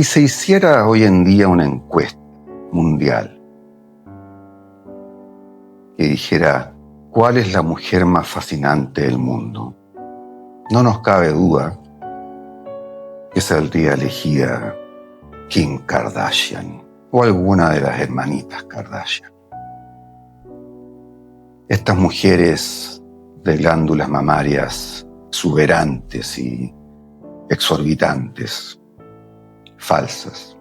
Si se hiciera hoy en día una encuesta mundial que dijera cuál es la mujer más fascinante del mundo, no nos cabe duda que saldría elegida Kim Kardashian o alguna de las hermanitas Kardashian. Estas mujeres de glándulas mamarias exuberantes y exorbitantes, falsas,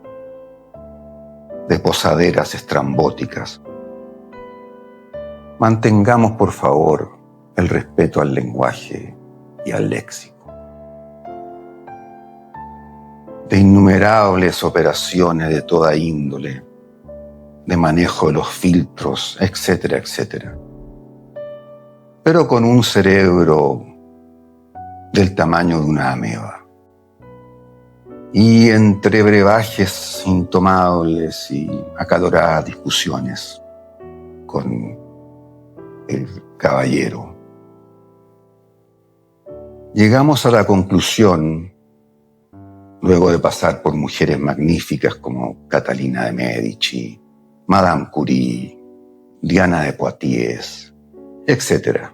de posaderas estrambóticas. Mantengamos, por favor, el respeto al lenguaje y al léxico. De innumerables operaciones de toda índole, de manejo de los filtros, etcétera, etcétera. Pero con un cerebro del tamaño de una ameba. Y entre brebajes intomables y acaloradas discusiones con el caballero, llegamos a la conclusión, luego de pasar por mujeres magníficas como Catalina de Medici, Madame Curie, Diana de Poitiers, etc.,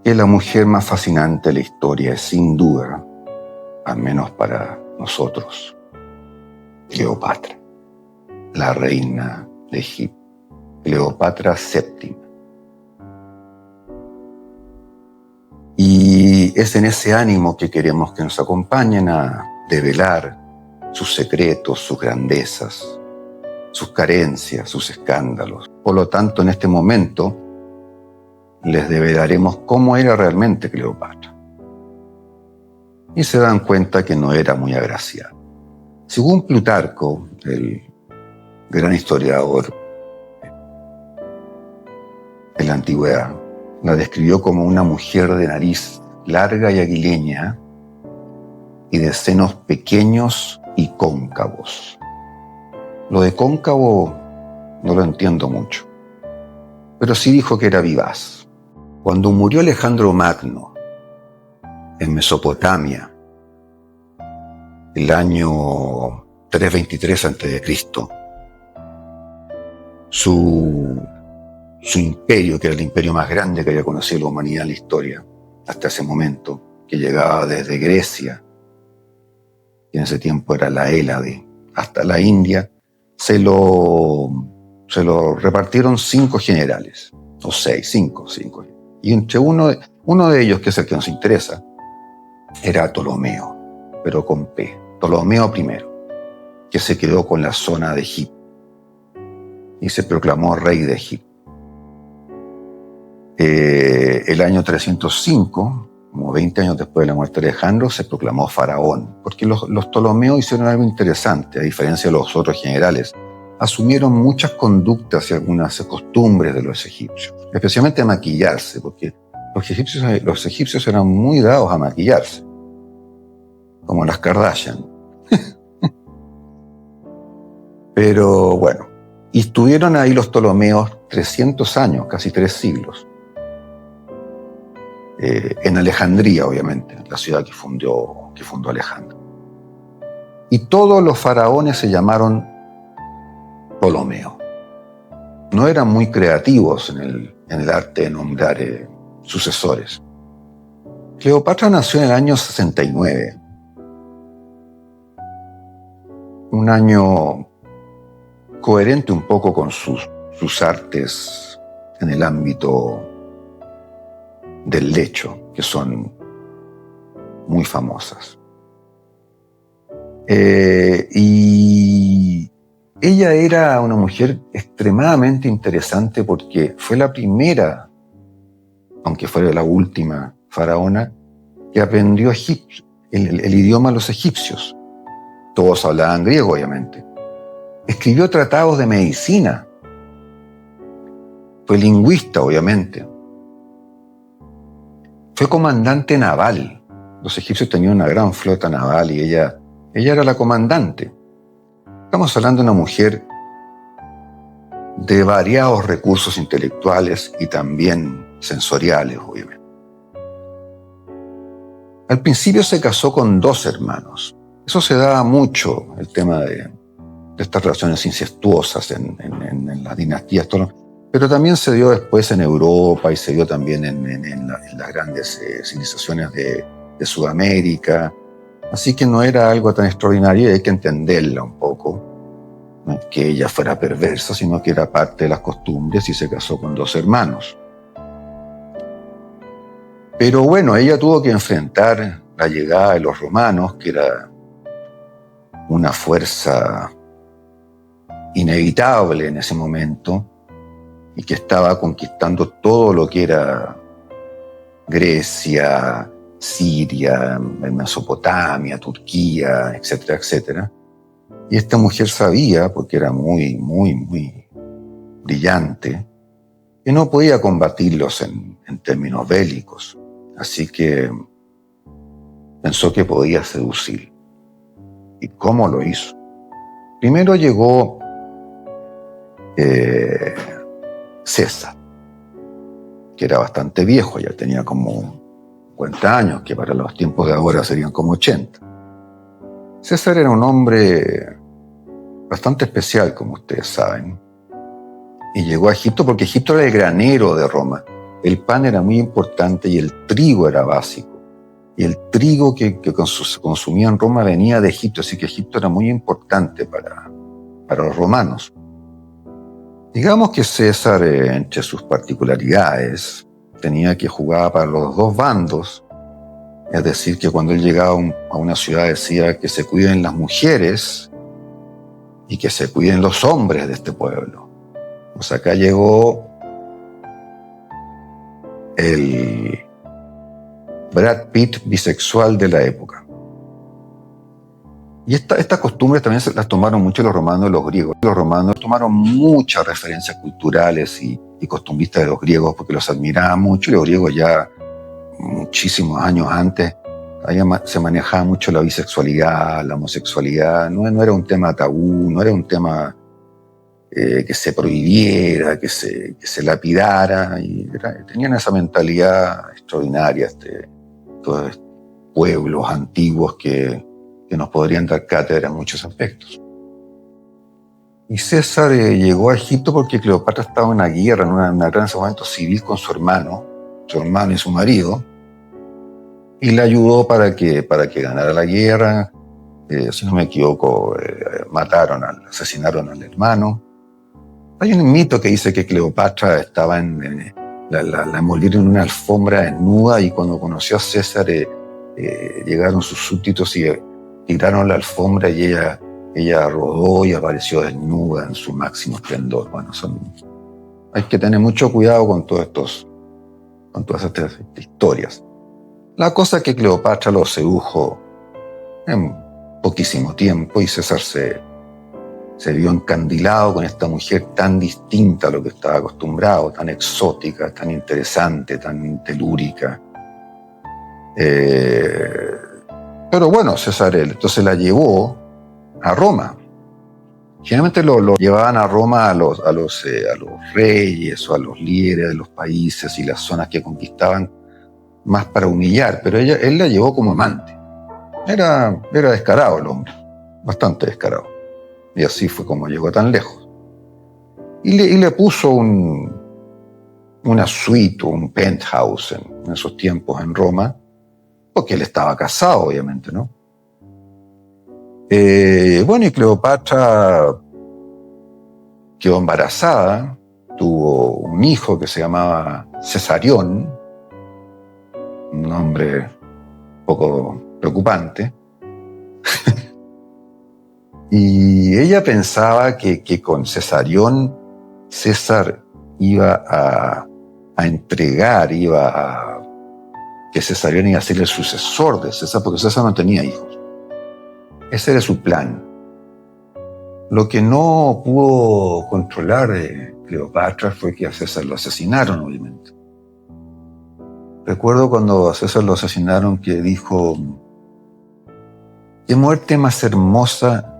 que la mujer más fascinante de la historia es sin duda, al menos para nosotros, Cleopatra, la reina de Egipto, Cleopatra VII. Y es en ese ánimo que queremos que nos acompañen a develar sus secretos, sus grandezas, sus carencias, sus escándalos. Por lo tanto, en este momento, les develaremos cómo era realmente Cleopatra. Y se dan cuenta que no era muy agraciada. Según Plutarco, el gran historiador de la antigüedad, la describió como una mujer de nariz larga y aguileña y de senos pequeños y cóncavos. Lo de cóncavo no lo entiendo mucho, pero sí dijo que era vivaz. Cuando murió Alejandro Magno en Mesopotamia, el año 323 a.C., su imperio, que era el imperio más grande que había conocido la humanidad en la historia hasta ese momento, que llegaba desde Grecia, que en ese tiempo era la Hélade, hasta la India, se lo repartieron 5 generales, o 6, 5. Y entre uno de ellos, que es el que nos interesa, era Ptolomeo, pero con P, Ptolomeo I, que se quedó con la zona de Egipto y se proclamó rey de Egipto. El año 305, como 20 años después de la muerte de Alejandro, se proclamó faraón, porque los Ptolomeos hicieron algo interesante, a diferencia de los otros generales. Asumieron muchas conductas y algunas costumbres de los egipcios, especialmente a maquillarse, porque los egipcios eran muy dados a maquillarse, como las Kardashian. Pero bueno, y estuvieron ahí los Ptolomeos 300 años, casi 3 siglos. En Alejandría, obviamente, la ciudad que fundó Alejandro. Y todos los faraones se llamaron Ptolomeo. No eran muy creativos en el arte de nombrar sucesores. Cleopatra nació en el año 69, un año coherente un poco con sus artes en el ámbito del lecho, que son muy famosas. Y ella era una mujer extremadamente interesante porque fue la primera, aunque fuera la última faraona, que aprendió el idioma de los egipcios. Todos hablaban griego, obviamente. Escribió tratados de medicina. Fue lingüista, obviamente. Fue comandante naval. Los egipcios tenían una gran flota naval y ella era la comandante. Estamos hablando de una mujer de variados recursos intelectuales y también sensoriales, obviamente. Al principio se casó con 2 hermanos, Eso se daba mucho, el tema de estas relaciones incestuosas en las dinastías, pero también se dio después en Europa y se dio también en las grandes civilizaciones de Sudamérica. Así que no era algo tan extraordinario y hay que entenderla un poco. No es que ella fuera perversa, sino que era parte de las costumbres y se casó con 2 hermanos. Pero bueno, ella tuvo que enfrentar la llegada de los romanos, que era una fuerza inevitable en ese momento y que estaba conquistando todo lo que era Grecia, Siria, Mesopotamia, Turquía, etcétera, etcétera. Y esta mujer sabía, porque era muy, muy, muy brillante, que no podía combatirlos en términos bélicos. Así que pensó que podía seducir. ¿Y cómo lo hizo? Primero llegó César, que era bastante viejo, ya tenía como 50 años, que para los tiempos de ahora serían como 80. César era un hombre bastante especial, como ustedes saben, y llegó a Egipto porque Egipto era el granero de Roma. El pan era muy importante y el trigo era básico. Y el trigo que consumía en Roma venía de Egipto, así que Egipto era muy importante para los romanos. Digamos que César, entre sus particularidades, tenía que jugar para los 2 bandos, es decir, que cuando él llegaba a una ciudad decía que se cuiden las mujeres y que se cuiden los hombres de este pueblo. Pues acá llegó el Brad Pitt bisexual de la época. Y estas costumbres también las tomaron mucho los romanos y los griegos. Los romanos tomaron muchas referencias culturales y costumbristas de los griegos porque los admiraban mucho, y los griegos ya muchísimos años antes se manejaba mucho la bisexualidad, la homosexualidad. No era un tema tabú, no era un tema que se prohibiera, que se lapidara, y tenían esa mentalidad extraordinaria, todos pueblos antiguos que nos podrían dar cátedra en muchos aspectos. Y César llegó a Egipto porque Cleopatra estaba en una guerra, en una gran momento civil con su hermano y su marido, y le ayudó para que ganara la guerra. Si no me equivoco, asesinaron al hermano. Hay un mito que dice que Cleopatra estaba la envolvieron en una alfombra desnuda, y cuando conoció a César llegaron sus súbditos y tiraron la alfombra y ella rodó y apareció desnuda en su máximo esplendor. Bueno, hay que tener mucho cuidado con todas estas historias. La cosa es que Cleopatra lo sedujo en poquísimo tiempo y César se vio encandilado con esta mujer tan distinta a lo que estaba acostumbrado, tan exótica, tan interesante, tan telúrica. Pero bueno, César entonces la llevó a Roma. Generalmente lo llevaban a Roma a los reyes o a los líderes de los países y las zonas que conquistaban, más para humillar, pero él la llevó como amante. Era descarado el hombre, bastante descarado. Y así fue como llegó tan lejos. Y le puso una suite o un penthouse en esos tiempos en Roma, porque él estaba casado, obviamente, ¿no? Bueno, y Cleopatra quedó embarazada, tuvo un hijo que se llamaba Cesarión, un nombre un poco preocupante. Y ella pensaba que con Cesarión César iba a entregar, que Cesarión iba a ser el sucesor de César, porque César no tenía hijos. Ese era su plan. Lo que no pudo controlar Cleopatra fue que a César lo asesinaron, obviamente. Recuerdo cuando a César lo asesinaron que dijo: ¿qué muerte más hermosa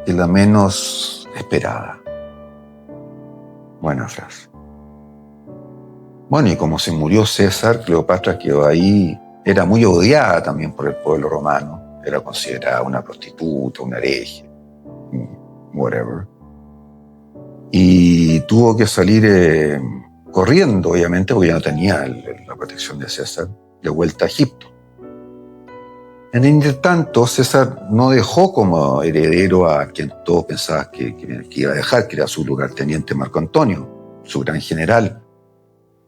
que la menos esperada? Buena frase. Bueno, y como se murió César, Cleopatra quedó ahí Era muy odiada también por el pueblo romano. Era considerada una prostituta, una hereje, whatever. Y tuvo que salir corriendo, obviamente, porque ya no tenía la protección de César, de vuelta a Egipto. En el intertanto, César no dejó como heredero a quien todos pensaban que iba a dejar, que era su lugarteniente Marco Antonio, su gran general,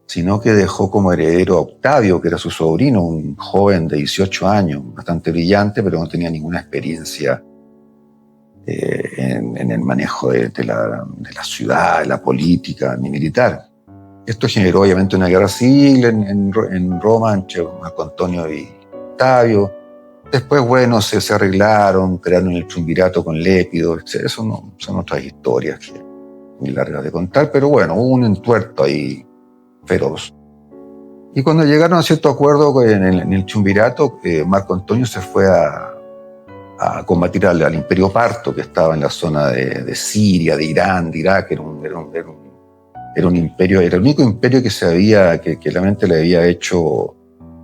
sino que dejó como heredero a Octavio, que era su sobrino, un joven de 18 años, bastante brillante, pero no tenía ninguna experiencia en el manejo de la ciudad, de la política, ni militar. Esto generó obviamente una guerra civil en Roma entre Marco Antonio y Octavio. Después, bueno, se arreglaron, crearon el triunvirato con Lépido, eso no, son otras historias que muy largas de contar, pero bueno, hubo un entuerto ahí feroz. Y cuando llegaron a cierto acuerdo en el triunvirato, Marco Antonio se fue a combatir al imperio parto, que estaba en la zona de Siria, de Irán, de Irak. Era un imperio, era el único imperio que realmente le había hecho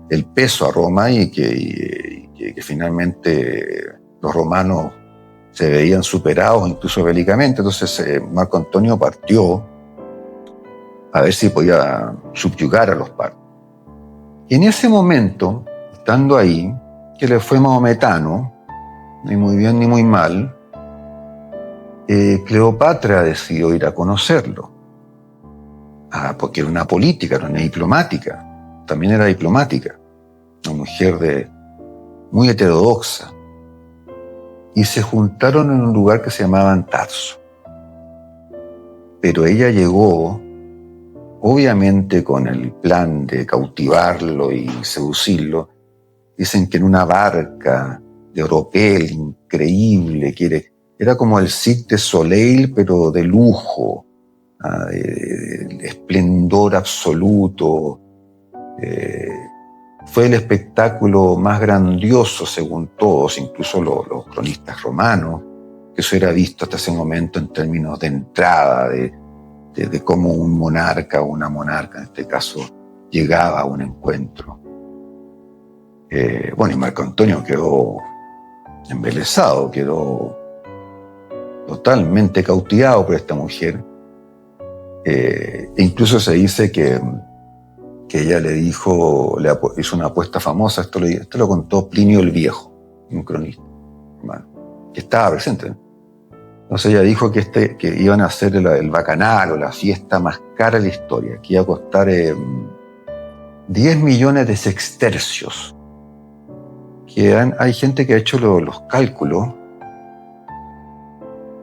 el peso a Roma y que finalmente los romanos se veían superados incluso bélicamente. Entonces Marco Antonio partió a ver si podía subyugar a los partos. Y en ese momento, estando ahí, que le fue maometano, ni muy bien ni muy mal, Cleopatra decidió ir a conocerlo. Porque era una política, era una diplomática, también era diplomática, una mujer muy heterodoxa. Y se juntaron en un lugar que se llamaba Tarso. Pero ella llegó, obviamente con el plan de cautivarlo y seducirlo. Dicen que en una barca de oropel increíble, era como el Cirque du Soleil, pero de lujo, de esplendor absoluto. Fue el espectáculo más grandioso según todos, incluso los cronistas romanos, que eso era visto hasta ese momento en términos de entrada, de cómo un monarca o una monarca, en este caso, llegaba a un encuentro. Y Marco Antonio quedó embelesado, quedó totalmente cautivado por esta mujer. E incluso se dice que ella le dijo, hizo una apuesta famosa, esto lo contó Plinio el Viejo, un cronista romano, que estaba presente. Entonces ella dijo que iban a hacer el bacanal o la fiesta más cara de la historia, que iba a costar 10 millones de sextercios. Hay gente que ha hecho los cálculos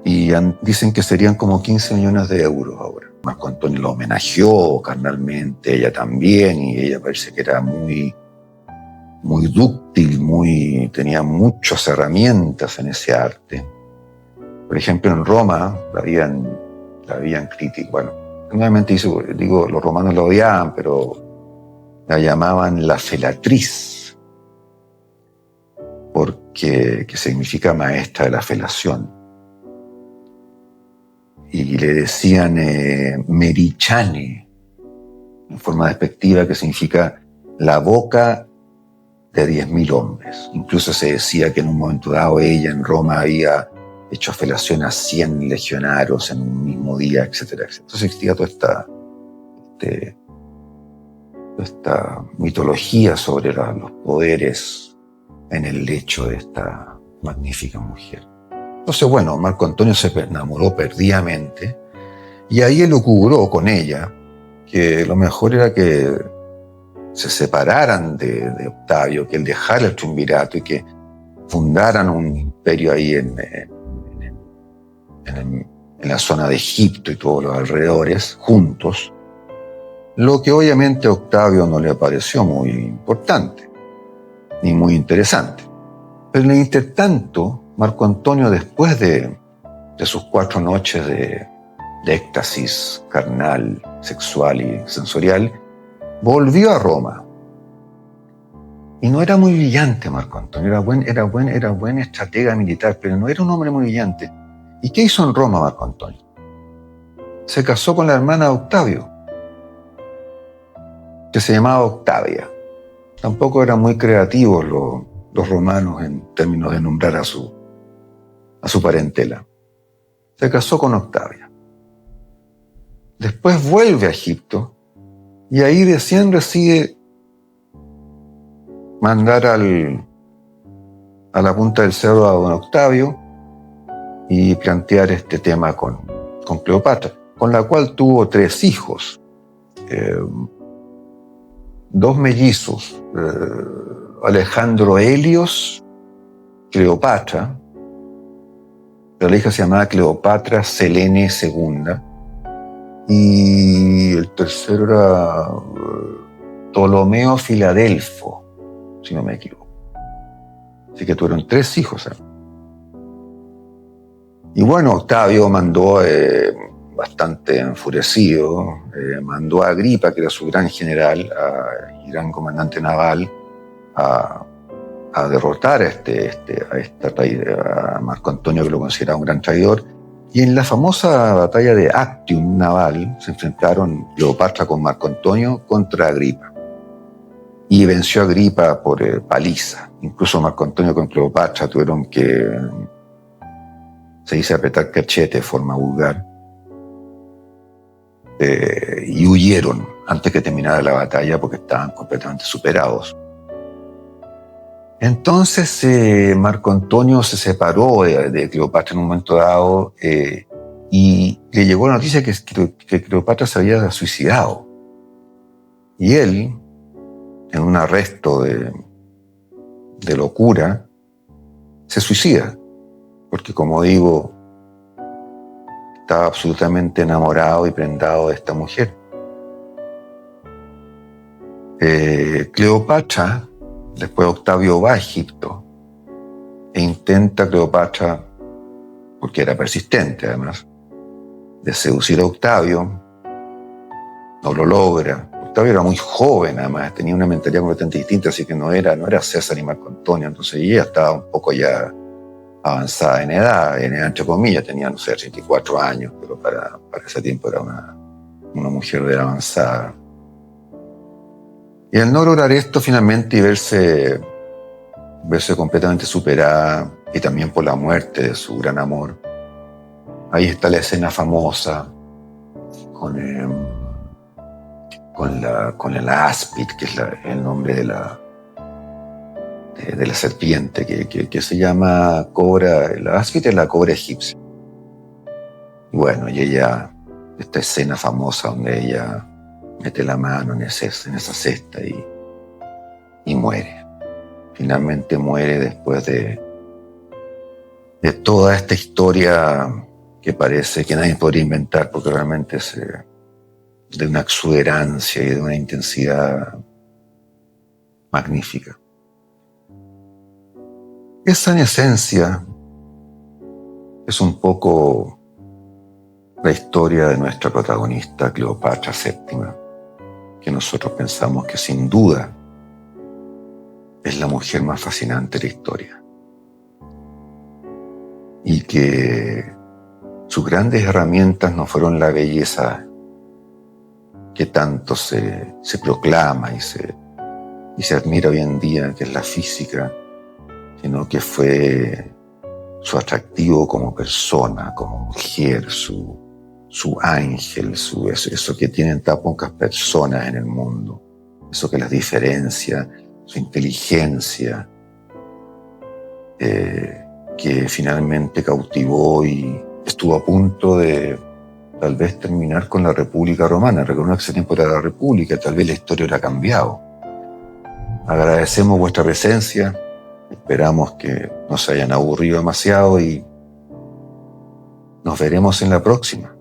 y dicen que serían como 15 millones de euros ahora. Marco Antonio lo homenajeó carnalmente, ella también, y ella parece que era muy, muy dúctil, tenía muchas herramientas en ese arte. Por ejemplo, en Roma la habían criticado. Bueno, nuevamente los romanos la odiaban, pero la llamaban la felatriz, que significa maestra de la felación. Y le decían merichane, en forma despectiva, que significa la boca de 10.000 hombres. Incluso se decía que en un momento dado ella en Roma había hecho felación a 100 legionarios en un mismo día, etcétera, etcétera. Entonces existía toda esta mitología sobre los poderes en el lecho de esta magnífica mujer. Entonces, Marco Antonio se enamoró perdidamente y ahí elucubró con ella que lo mejor era que se separaran de Octavio, que él dejara el triunvirato y que fundaran un imperio ahí en la zona de Egipto y todos los alrededores, juntos, lo que obviamente a Octavio no le pareció muy importante, ni muy interesante. Pero en el intertanto, Marco Antonio, después de sus 4 noches de éxtasis carnal, sexual y sensorial, volvió a Roma. Y no era muy brillante Marco Antonio, era buen estratega militar, pero no era un hombre muy brillante. ¿Y qué hizo en Roma Marco Antonio? Se casó con la hermana de Octavio, que se llamaba Octavia. Tampoco eran muy creativos los romanos en términos de nombrar a su parentela. Se casó con Octavia. Después vuelve a Egipto y ahí recién decide mandar a la punta del cerro a don Octavio y plantear este tema con Cleopatra, con la cual tuvo 3 hijos, 2 mellizos, Alejandro Helios, Cleopatra, pero la hija se llamaba Cleopatra Selene II, y el tercero era Ptolomeo Filadelfo, si no me equivoco. Así que tuvieron 3 hijos. Y bueno, Octavio mandó, bastante enfurecido, mandó a Agripa, que era su gran general y gran comandante naval, a derrotar a Marco Antonio, que lo consideraba un gran traidor. Y en la famosa batalla de Actium naval se enfrentaron Cleopatra con Marco Antonio contra Agripa. Y venció a Agripa por paliza. Incluso Marco Antonio con Cleopatra tuvieron que, se dice, apretar cachete de forma vulgar. Y huyeron antes que terminara la batalla porque estaban completamente superados. Entonces Marco Antonio se separó de Cleopatra en un momento dado, y le llegó la noticia que Cleopatra se había suicidado. Y él, en un arresto de locura, se suicida, porque, como digo, estaba absolutamente enamorado y prendado de esta mujer. Cleopatra, después Octavio va a Egipto e intenta Cleopatra, porque era persistente además, de seducir a Octavio. No lo logra. Octavio era muy joven además, tenía una mentalidad completamente distinta, así que no era César ni Marco Antonio, entonces ella estaba un poco ya avanzada en edad entre comillas, tenía, no sé, 34 años, pero para ese tiempo era una mujer de edad avanzada. Y al no lograr esto finalmente y verse completamente superada, y también por la muerte de su gran amor, ahí está la escena famosa con el áspid, que es el nombre de la serpiente, que se llama cobra. El áspid es la cobra egipcia. Y bueno, y esta escena famosa donde ella mete la mano en esa cesta y muere. Finalmente muere después de toda esta historia que parece que nadie podría inventar, porque realmente es de una exuberancia y de una intensidad magnífica. Esa, en esencia, es un poco la historia de nuestra protagonista Cleopatra VII, que nosotros pensamos que sin duda es la mujer más fascinante de la historia, y que sus grandes herramientas no fueron la belleza que tanto se proclama y se admira hoy en día, que es la física, sino que fue su atractivo como persona, como mujer, su ángel, eso que tienen tan pocas personas en el mundo, eso que las diferencia, su inteligencia, que finalmente cautivó y estuvo a punto de tal vez terminar con la República Romana. Recordemos que ese tiempo era la República, tal vez la historia hubiera cambiado. Agradecemos vuestra presencia, esperamos que no se hayan aburrido demasiado y nos veremos en la próxima.